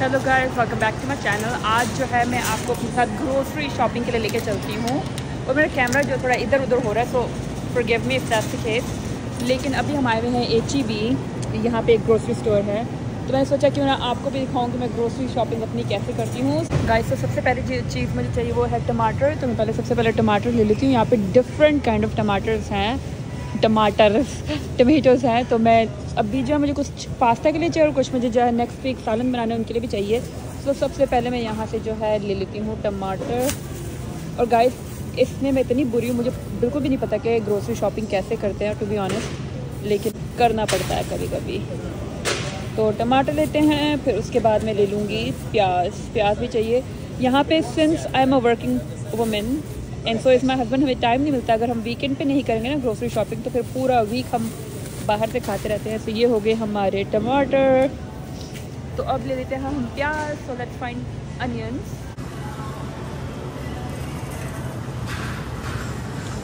Hello guys, welcome back to my channel. आज जो है मैं आपको अपने साथ ग्रोसरी शॉपिंग के लिए लेके चलती हूँ और मेरा कैमरा जो थोड़ा इधर उधर हो रहा है, so forgive me if that's the case. लेकिन अभी हम आए हुए हैं HEB, यहाँ पे एक ग्रोसरी स्टोर है, तो मैंने सोचा क्यों ना आपको भी दिखाऊँ कि मैं ग्रोसरी शॉपिंग अपनी कैसे करती हूँ। गाइस, तो सबसे पहले जो चीज़ मुझे चाहिए वो है टमाटर। तो मैं पहले सबसे पहले टमाटर ले लेती हूँ। यहाँ पे डिफरेंट काइंड ऑफ टमाटर्स हैं, टमेटोज़ हैं। तो मैं अभी जो है मुझे कुछ पास्ता के लिए चाहिए और कुछ मुझे जो है नेक्स्ट वीक सालन बनाने उनके लिए भी चाहिए। तो सबसे पहले मैं यहाँ से जो है ले लेती हूँ टमाटर। और गाइस, इसमें मैं इतनी बुरी हूँ, मुझे बिल्कुल भी नहीं पता कि ग्रोसरी शॉपिंग कैसे करते हैं टू बी ऑनेस्ट, लेकिन करना पड़ता है कभी कभी। तो टमाटर लेते हैं, फिर उसके बाद मैं ले लूँगी प्याज भी चाहिए। यहाँ पे since I am a working women and so is my husband, हमें टाइम नहीं मिलता। अगर हम वीकेंड पे नहीं करेंगे ना ग्रोसरी शॉपिंग, तो फिर पूरा वीक हम बाहर से खाते रहते हैं। तो ये हो गए हमारे टमाटर। तो अब ले लेते हैं हम प्याज। So let's find onions.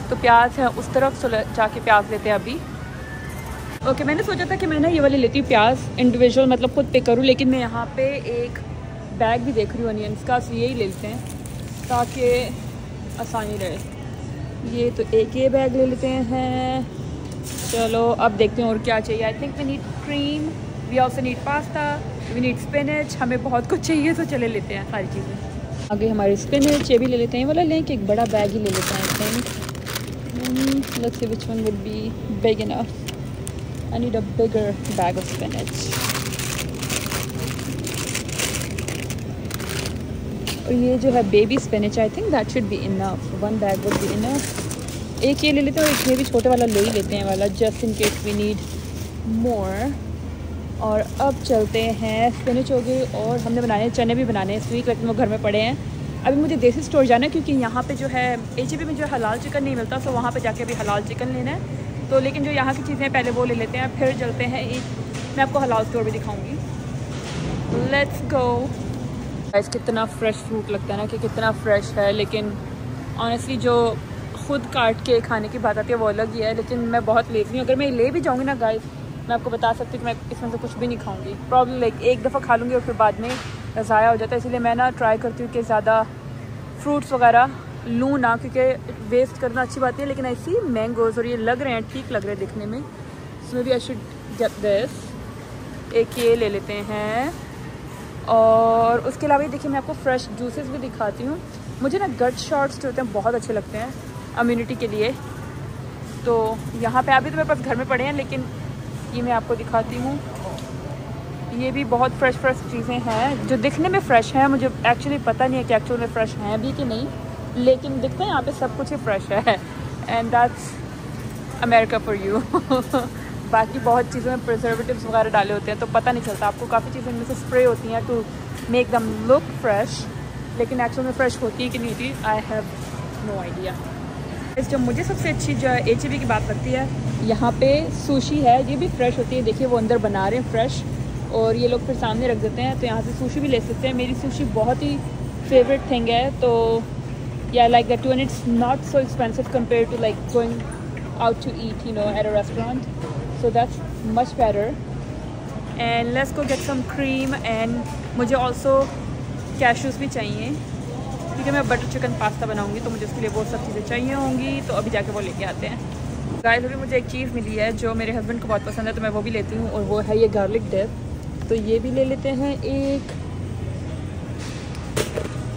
तो प्याज है उस तरफ, सो जाके प्याज लेते हैं अभी। ओके, मैंने सोचा था कि मैं ना ये वाली लेती हूँ प्याज इंडिविजुअल, मतलब खुद पे करूँ, लेकिन मैं यहाँ पे एक बैग भी देख रही हूँ अनियंस का, सो यही ले लेते हैं ताकि आसानी रहे। ये तो एक ये बैग ले लेते हैं। चलो अब देखते हैं और क्या चाहिए। I think we need cream, we also need pasta, we need spinach. हमें बहुत कुछ चाहिए, तो चले लेते हैं सारी चीज़ें। आगे हमारी स्पिनच, ये भी ले लेते हैं। वाला लें कि एक बड़ा बैग ही ले लेते हैं। I think let's see which one would be big enough. I need a bigger bag of spinach. और ये जो है baby spinach, I think that should be enough, one bag would be enough. एक ये ले लेते हैं और एक ये भी छोटे वाला ले ही लेते हैं वाला, just in case we need more. और अब चलते हैं, स्पिनच हो गई और हमने बनाने चने भी बनाने हैं इस वीक, लेकिन वो घर में पड़े हैं। अभी मुझे देसी स्टोर जाना है क्योंकि यहाँ पे जो है HEB में जो है हलाल चिकन नहीं मिलता, तो वहाँ पे जाके अभी हलाल चिकन लेना है। तो लेकिन जो यहाँ की चीज़ें पहले वो ले लेते हैं, फिर चलते हैं मैं आपको हलाल स्टोर भी दिखाऊँगी। Let's go. गाइस, कितना फ्रेश फ्रूट लगता है ना, कि कितना फ्रेश है, लेकिन ऑनेस्टली जो खुद काट के खाने की बात आती है वो अलग ही है। लेकिन मैं बहुत लेती हूँ, अगर मैं ले भी जाऊँगी ना गाइस, मैं आपको बता सकती हूँ कि मैं इसमें से कुछ भी नहीं खाऊंगी। प्रॉब्लम लाइक एक दफ़ा खा लूँगी और फिर बाद में ज़ाया हो जाता है। इसलिए मैं ना ट्राई करती हूँ कि ज़्यादा फ्रूट्स वगैरह लूँ ना, क्योंकि वेस्ट करना अच्छी बात है। लेकिन ऐसी मैंगोज़ और ये लग रहे हैं, ठीक लग रहे हैं दिखने में, so maybe I should get this. एक ये ले लेते हैं। और उसके अलावा ये देखिए, मैं आपको फ्रेश जूसेस भी दिखाती हूँ। मुझे ना गट शॉट्स जो होते हैं बहुत अच्छे लगते हैं इम्यूनिटी के लिए। तो यहाँ पे अभी तो मेरे पास घर में पड़े हैं, लेकिन ये मैं आपको दिखाती हूँ। ये भी बहुत फ्रेश चीज़ें हैं जो दिखने में फ़्रेश हैं। मुझे एक्चुअली पता नहीं है कि एक्चुअल में फ़्रेश हैं भी कि नहीं, लेकिन दिखते हैं यहाँ पे सब कुछ ही फ्रेश है। And that's America for you. बाकी बहुत चीज़ों में प्रिजर्वेटिव्स वगैरह डाले होते हैं, तो पता नहीं चलता आपको। काफ़ी चीज़ें इनमें से स्प्रे होती हैं to make them look fresh, लेकिन एक्चुअल में फ़्रेश होती है कि नहीं होती, आई हैव नो आइडिया। जो मुझे सबसे अच्छी जो HEB की बात लगती है, यहाँ पे सुशी है, ये भी फ्रेश होती है। देखिए वो अंदर बना रहे हैं फ्रेश, और ये लोग फिर सामने रख देते हैं, तो यहाँ से सुशी भी ले सकते हैं। मेरी सुशी बहुत ही फेवरेट थिंग है, तो yeah like that too, and it's not so expensive compare to like going out to eat, you know, at a restaurant, so that's much better. And let's go get some cream. And मुझे also cashews भी चाहिए क्योंकि मैं butter chicken pasta बनाऊंगी, तो मुझे उसके लिए वो सब चीज़ें चाहिए होंगी। तो अभी जाके वो लेके आते हैं। गाइस, अभी मुझे एक चीज़ मिली है जो मेरे हस्बैंड को बहुत पसंद है, तो मैं वो भी लेती हूँ, और वो है ये गार्लिक डिप। तो ये भी ले लेते हैं एक।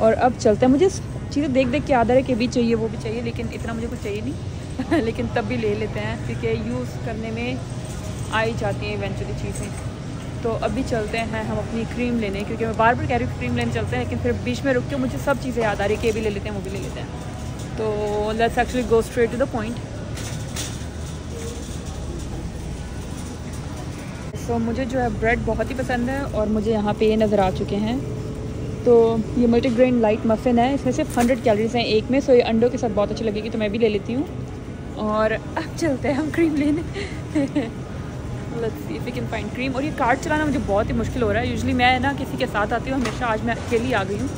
और अब चलते हैं। मुझे चीज़ें देख देख के याद आ रहा है कि भी चाहिए वो भी चाहिए, लेकिन इतना मुझे कुछ चाहिए नहीं। लेकिन तब भी ले लेते हैं क्योंकि यूज़ करने में आ ही जाती हैं इवेंचुअली चीज़ें। तो अभी चलते हैं हम अपनी क्रीम लेने, क्योंकि मैं बार बार कह रही हूँ क्रीम लेने चलते हैं, लेकिन फिर बीच में रुक के मुझे सब चीज़ें याद आ रही है कि ये भी ले लेते हैं वो भी ले लेते हैं। तो let's actually go straight to the point. So मुझे जो है ब्रेड बहुत ही पसंद है, और मुझे यहाँ पे ये नज़र आ चुके हैं। तो ये मल्टीग्रेन लाइट मफ़िन है, इसमें सिर्फ 100 कैलोरीज हैं एक में, सो ये अंडों के साथ बहुत अच्छी लगेगी, तो मैं भी ले लेती हूँ। और अब चलते हैं हम क्रीम लेने। Let's see if we can find cream. और ये कार्ट चलाना मुझे बहुत ही मुश्किल हो रहा है। यूजुअली मैं ना किसी के साथ आती हूँ हमेशा, आज मैं अकेली आ गई हूँ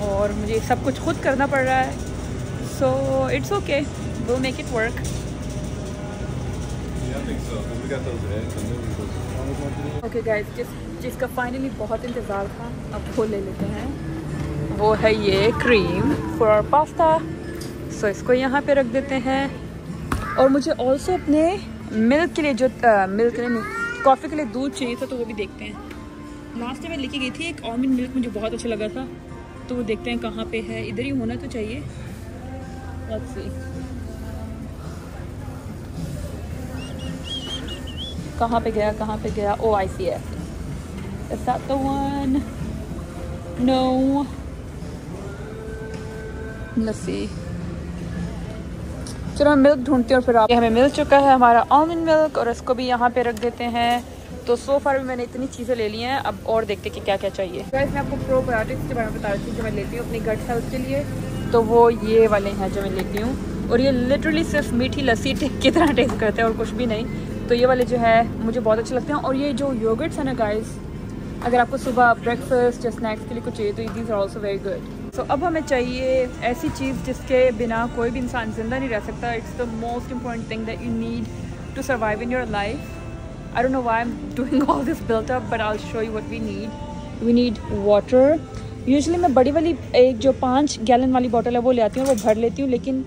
और मुझे सब कुछ खुद करना पड़ रहा है। So it's okay, will make it work. Okay guys, just जिसका फाइनली बहुत इंतज़ार था, अब वो ले लेते हैं। वो है ये क्रीम फॉर आवर पास्ता। सो इसको यहाँ पे रख देते हैं। और मुझे ऑल्सो अपने मिल्क के लिए जो मिल्क के लिए नहीं, कॉफ़ी के लिए दूध चाहिए था, तो वो भी देखते हैं। लास्ट टाइम मैं लेके गई थी एक आलमंड मिल्क, मुझे बहुत अच्छा लगा था, तो वो देखते हैं कहाँ पे है। इधर ही होना तो चाहिए। लेट्स सी कहाँ पे गया, कहाँ पे गया। Oh I see it, is that the one? No, let's see. चलो मैं मिल्क ढूंढती हूँ फिर आप। हमें मिल चुका है हमारा आलमंड मिल्क, और इसको भी यहाँ पे रख देते हैं। तो सो फार भी मैंने इतनी चीज़ें ले ली हैं, अब और देखते कि क्या क्या चाहिए। गाइस मैं आपको प्रोबायोटिक्स के बारे में बता रही थी जो मैं लेती हूँ अपनी गट हेल्थ के लिए। तो वो ये वाले हैं जो मैं लेती हूँ, और ये लिटरली सिर्फ मीठी लस्सी की तरह टेस्ट करते हैं और कुछ भी नहीं। तो ये वाले जो है मुझे बहुत अच्छे लगते हैं। और ये जो योगर्ट्स हैं ना गाइस, अगर आपको सुबह ब्रेकफास्ट या स्नैक्स के लिए कुछ चाहिए तो these are also very good. So अब हमें चाहिए ऐसी चीज़ जिसके बिना कोई भी इंसान जिंदा नहीं रह सकता। It's the most important thing that you need to survive in your life. I don't know why I'm doing all this built up, but I'll show you what we need. We need water. Usually मैं बड़ी वाली एक जो 5 gallon वाली bottle है वो ले आती हूँ, वो भर लेती हूँ, लेकिन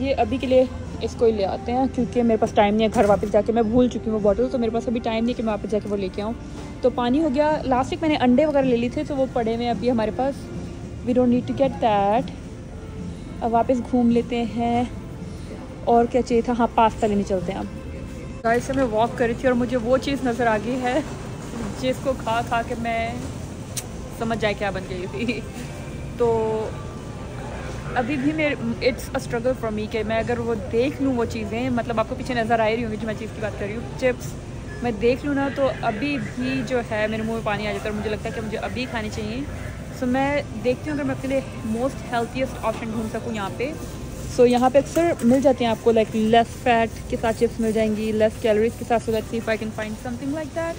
ये अभी के लिए इसको ही ले आते हैं क्योंकि मेरे पास टाइम नहीं है। घर वापस जाके मैं भूल चुकी हूँ वो बॉटल, तो मेरे पास अभी टाइम नहीं कि मैं वापस जाके वो लेके आऊँ। तो पानी हो गया। लास्ट वीक मैंने अंडे वगैरह ले लिए थे, तो वो पड़े हुए अभी हमारे पास। We don't need to get that. अब वापस घूम लेते हैं। और क्या चाहिए था? हाँ, पास्ता लेने चलते हैं अब। गाइस से मैं वॉक कर रही थी और मुझे वो चीज़ नज़र आ गई है जिसको खा खा के मैं समझ जाए क्या बन गई थी। तो अभी भी मेरे it's a struggle for me कि मैं अगर वो देख लूँ वो चीज़ें, मतलब आपको पीछे नज़र आ रही होंगी जो मैं चीज़ की बात कर रही हूँ, चिप्स, मैं देख लूँ ना तो अभी भी जो है मेरे मुँह में पानी आ जाता है और मुझे लगता है कि मुझे अभी खानी चाहिए। सो मैं देखती हूँ अगर मैं अपने लिए मोस्ट हेल्थीएस्ट ऑप्शन ढूंढ सकूँ यहाँ पे। सो यहाँ पे अक्सर मिल जाते हैं आपको, लाइक लेस फैट के साथ चिप्स मिल जाएंगी, लेस कैलोरीज के साथ। सो let's see if I can find something like that,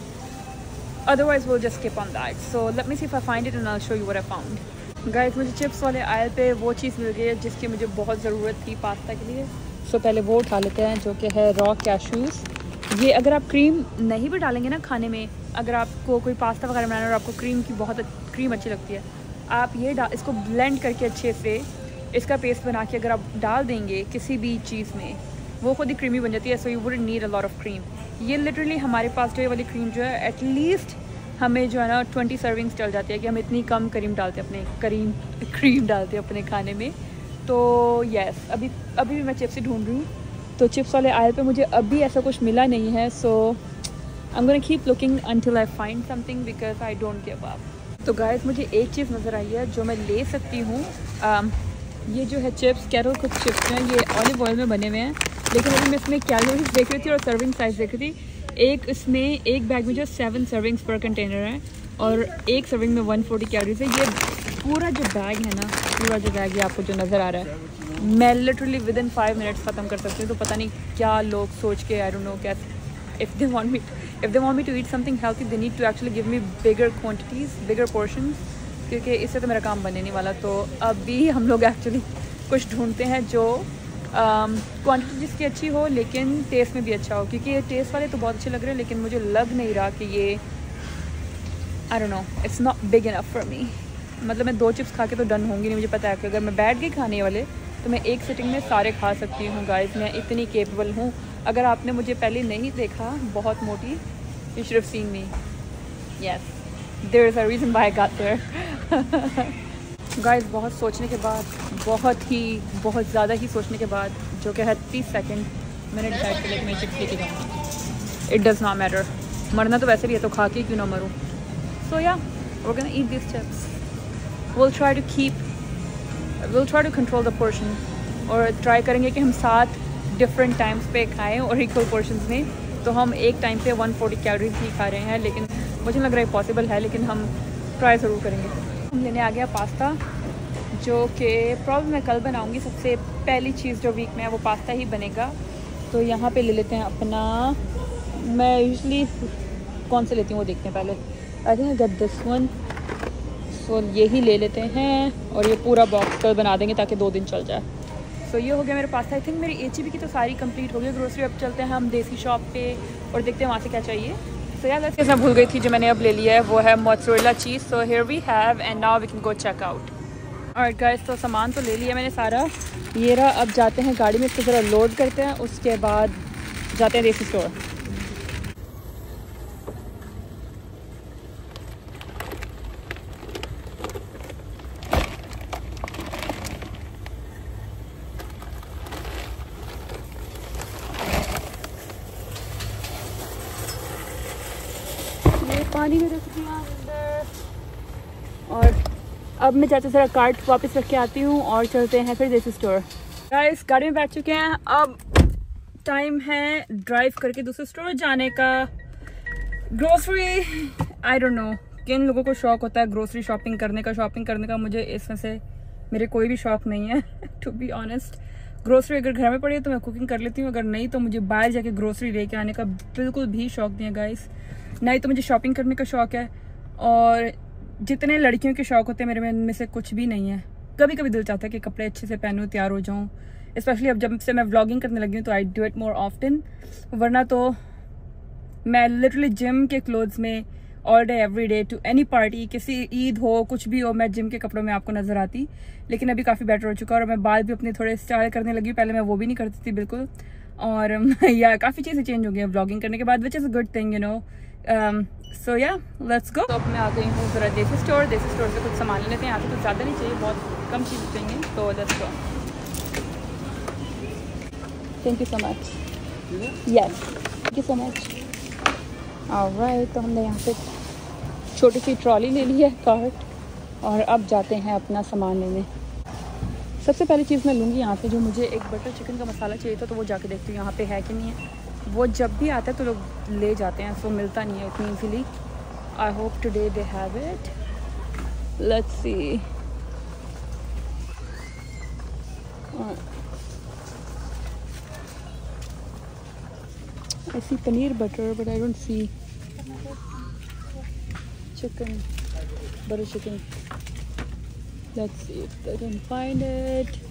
otherwise will just skip on that. So let me see if I find it and I will show you what I found. Guys मुझे chips वाले oil पे वो चीज़ मिल गई है जिसकी मुझे बहुत ज़रूरत थी पास्ता के लिए। सो पहले वो उठा लेते हैं जो कि है रॉ कैशूज़। ये अगर आप क्रीम नहीं भी डालेंगे ना खाने में, अगर आपको कोई पास्ता वगैरह बनाना है और आपको क्रीम की बहुत क्रीम अच्छी लगती है, आप ये इसको ब्लेंड करके अच्छे से इसका पेस्ट बना के अगर आप डाल देंगे किसी भी चीज़ में, वो खुद ही क्रीमी बन जाती है। So you wouldn't need a lot of cream. ये लिटरली हमारे पास जो ये वाली क्रीम जो है एटलीस्ट हमें जो है ना 20 सर्विंग्स चल जाती है कि हम इतनी कम क्रीम डालते हैं अपने क्रीम डालते हैं अपने खाने में। तो यस, अभी भी मैं चिप्स ही ढूंढ रही हूँ। तो चिप्स वाले आयल पे मुझे अभी ऐसा कुछ मिला नहीं है। So I am gonna keep looking until I find something because I don't give up. तो गाइस मुझे एक चीज़ नज़र आई है जो मैं ले सकती हूँ। ये जो है चिप्स, कैरल कुक चिप्स हैं, ये ऑलिव ऑयल में बने हुए हैं, लेकिन अभी मैं इसमें कैलोरीज देख रही थी और सर्विंग साइज़ देख रही थी। एक बैग में जो 7 सर्विंग्स पर कंटेनर है और एक सर्विंग में 140 कैलोरीज है। ये पूरा जो बैग है ना, पूरा जो बैग ये आपको जो नज़र आ रहा है, मैं लिटरली विद इन 5 मिनट्स ख़त्म कर सकती हूँ। तो पता नहीं क्या लोग सोच के, आई डोंट नो, क्या if they want me to eat something healthy they need to actually give me bigger quantities, bigger portions, क्योंकि इससे तो मेरा काम बनने नहीं वाला। तो अभी हम लोग एक्चुअली कुछ ढूंढते हैं जो क्वांटिटी जिसकी अच्छी हो लेकिन टेस्ट में भी अच्छा हो, क्योंकि ये टेस्ट वाले तो बहुत अच्छे लग रहे हैं लेकिन मुझे लग नहीं रहा कि ये, आई don't no, it's not big enough for me. मतलब मैं 2 चिप्स खा के तो डन होंगी नहीं। मुझे पता है कि अगर मैं बैठ गई खाने वाले तो मैं एक सिटिंग में सारे खा सकती हूँ। गाइस मैं इतनी केपेबल हूँ। अगर आपने मुझे पहले नहीं देखा बहुत मोटी, you should have seen me. Yes, there is a reason why I got there. Guys बहुत सोचने के बाद, बहुत ज़्यादा ही सोचने के बाद, जो कि है 30 सेकंड, मैंने डिसाइड कर लिया कि मैं चिप्स लेके जाऊँगी। इट डज़ नॉट मैटर, मरना तो वैसे भी है तो खा के क्यों ना मरूँ। सो या we are gonna eat this chips. Will try to control the portion, और ट्राई करेंगे कि हम 7 डिफरेंट टाइम्स पे खाएँ और इक्वल पोर्शंस में। तो हम एक टाइम पे 140 कैलोरीज ही खा रहे हैं, लेकिन मुझे लग रहा है पॉसिबल है, लेकिन हम ट्राई ज़रूर करेंगे। हम लेने आ गया पास्ता, जो कि प्रॉब्लम मैं कल बनाऊंगी। सबसे पहली चीज़ जो वीक में है वो पास्ता ही बनेगा। तो यहाँ पे ले लेते हैं अपना, मैं यूजली कौन से लेती हूँ वो देखते हैं पहले। I think I get this one. So यही ले लेते हैं और ये पूरा बॉक्स कल बना देंगे ताकि 2 दिन चल जाए। सो ये हो गया मेरे पास्ता। आई थिंक मेरी HEB की तो सारी कंप्लीट हो गई। ग्रोसरी अब चलते हैं हम देसी शॉप पे और देखते हैं वहाँ से क्या चाहिए। सो यार लेट्स, मैं भूल गई थी जो मैंने अब ले लिया है वो है mozzarella cheese. So here we have and now we can go check out. Alright guys, तो सामान तो ले लिया मैंने सारा, ये रहा। अब जाते हैं गाड़ी में, इसको ज़रा लोड करते हैं, उसके बाद जाते हैं देसी स्टोर। ये पानी में रख दिया अंदर, और अब मैं चाहते ज़रा कार्ट वापस रख के आती हूँ और चलते हैं फिर देसी स्टोर। गाइस गाड़ी में बैठ चुके हैं, अब टाइम है ड्राइव करके दूसरे स्टोर जाने का। ग्रोसरी, आई डोंट नो किन लोगों को शौक होता है ग्रोसरी शॉपिंग करने का। मुझे इसमें से मेरे कोई भी शौक नहीं है टू बी ऑनेस्ट। ग्रोसरी अगर घर में पड़ी है तो मैं कुकिंग कर लेती हूँ, अगर नहीं तो मुझे बाहर जाके ग्रोसरी लेके आने का बिल्कुल भी शौक नहीं है गाइस। नहीं तो मुझे शॉपिंग करने का शौक है, और जितने लड़कियों के शौक होते हैं मेरे में इनमें से कुछ भी नहीं है। कभी कभी दिल चाहता है कि कपड़े अच्छे से पहनूं, तैयार हो जाऊं, स्पेशली अब जब से मैं व्लॉगिंग करने लगी हूँ तो I do it more often. वरना तो मैं लिटरली जिम के क्लोथ्स में all day every day to any party, किसी ईद हो कुछ भी हो, मैं जिम के कपड़ों में आपको नजर आती। लेकिन अभी काफ़ी बेटर हो चुका है, और मैं बाल भी अपने थोड़े स्टाइल करने लगी हूँ। पहले मैं वो भी नहीं करती थी बिल्कुल, और या काफ़ी चीज़ें चेंज हो गई हैं व्लॉगिंग करने के बाद, which is a good thing, you know. So yeah let's गो। तो अब मैं आ गई हूँ ज़रा देसी स्टोर से कुछ सामान ले लेते हैं। यहाँ से कुछ ज़्यादा नहीं चाहिए, बहुत कम चीज़ चाहिए, तो let's go. Thank you so much. Yes, thank you so much. Alright, तो हमने यहाँ पे छोटी सी ट्रॉली ले ली है, कार्ट, और अब जाते हैं अपना सामान लेने। सबसे पहली चीज़ मैं लूँगी यहाँ पे, जो मुझे एक बटर चिकन का मसाला चाहिए था, तो वो जाके देखती हूँ यहाँ पे है कि नहीं है। वो जब भी आता है तो लोग ले जाते हैं, सो मिलता नहीं है इतनी easily. I hope today they have it, let's see. I see paneer butter, but I don't see chicken, butter chicken. Let's see if I can find it.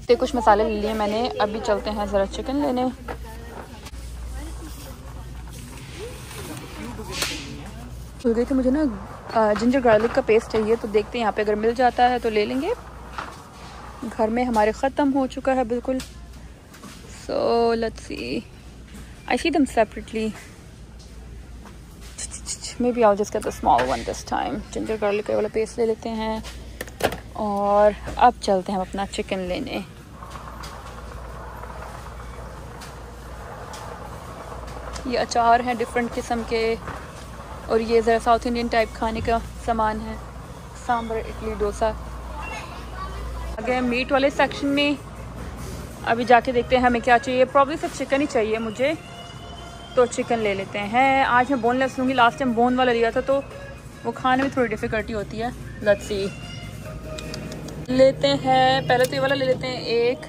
तो कुछ मसाले ले लिए मैंने, अभी चलते हैं ज़रा चिकन लेने। भूल गई थी मुझे ना जिंजर गार्लिक का पेस्ट चाहिए, तो देखते हैं यहाँ पे अगर मिल जाता है तो ले लेंगे। घर में हमारे ख़त्म हो चुका है बिल्कुल। So let's see, I see them separately, maybe I just get the small one this time. Ginger garlic का वाला पेस्ट ले लेते हैं, और अब चलते हैं हम अपना चिकन लेने। ये अचार हैं डिफरेंट किस्म के, और ये ज़रा साउथ इंडियन टाइप खाने का सामान है, सांभर, इडली, डोसा। आगे मीट वाले सेक्शन में अभी जाके देखते हैं हमें क्या चाहिए। प्रॉब्लम सिर्फ चिकन ही चाहिए मुझे, तो चिकन ले लेते हैं। आज मैं बोनलेस लूँगी, लास्ट टाइम बोन वाला लिया था तो वो खाने में थोड़ी डिफ़िकल्टी होती है। लेट्स सी, लेते हैं पहले तो ये वाला ले लेते हैं, एक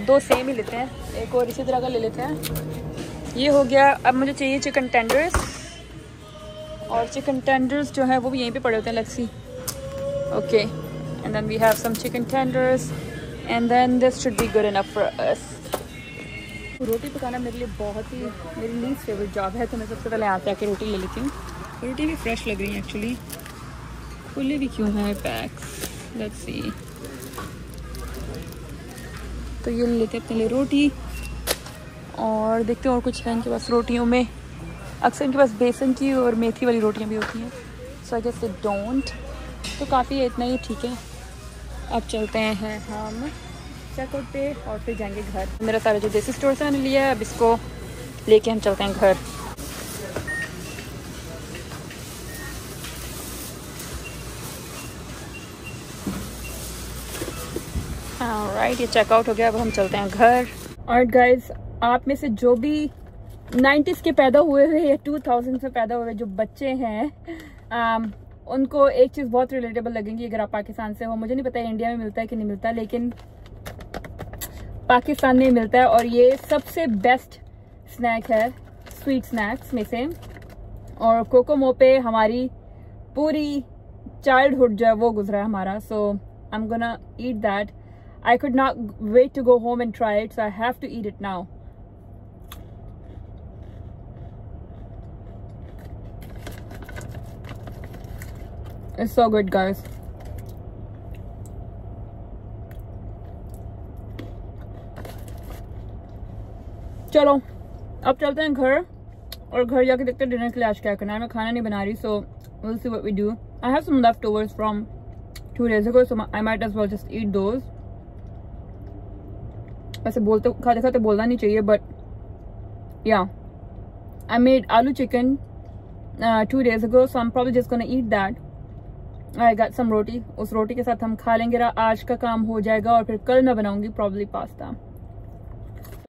दो सेम ही लेते हैं, एक और इसी तरह का ले लेते हैं। ये हो गया। अब मुझे चाहिए चिकन टेंडर्स, और चिकन टेंडर्स जो है वो भी यहीं पे पड़े होते हैं। Let's see, okay, and then we have some chicken tenders, and then this should be good enough for us. रोटी पकाना मेरे लिए बहुत ही मेरी लीस्ट फेवरेट जॉब है, तो मैं सबसे पहले आते आके रोटी ले लेती हूँ। रोटी भी फ्रेश लग रही है एक्चुअली, खुली भी क्यों है पैक्स। लेट्स सी, तो ये ले लेते हैं अपने लिए रोटी, और देखते हैं और कुछ है इनके पास। रोटियों में अक्सर इनके पास बेसन की और मेथी वाली रोटियां भी होती हैं, सो आई गेस दे डोंट, तो काफ़ी है, इतना ही ठीक है। अब चलते हैं हम चेकआउट पे, और फिर जाएंगे घर। मेरा सारा जो देसी स्टोर से मैंने लिया है, अब इसको लेके हम चलते हैं घर। ऑलराइट, ये चेकआउट हो गया, अब हम चलते हैं घर। ऑलराइट गाइस, आप में से जो भी 90s के पैदा हुए हुए या 2000 में पैदा हुए जो बच्चे हैं, उनको एक चीज़ बहुत रिलेटेबल लगेगी अगर आप पाकिस्तान से हो। मुझे नहीं पता इंडिया में मिलता है कि नहीं मिलता, लेकिन पाकिस्तान में मिलता है, और ये सबसे बेस्ट स्नैक है स्वीट स्नैक्स में से। और कोकोमो पे हमारी पूरी चाइल्डहुड जो है वो गुजरा है हमारा. So I am gonna eat that. I could not wait to go home and try it, so I have to eat it now. It's so good, guys. चलो अब चलते हैं घर और घर जाके देखते हैं डिनर के लिए आज क्या करना है. मैं खाना नहीं बना रही, so we'll see what we do. I have some leftovers from 2 days ago, so I might as well just eat those. वैसे बोलते खाते खाते बोलना नहीं चाहिए, बट या आई मेड आलू chicken 2 days ago, so I'm probably just gonna eat that. I got some रोटी, उस रोटी के साथ हम खा लेंगे. आज का काम हो जाएगा और फिर कल मैं बनाऊंगी probably पास्ता.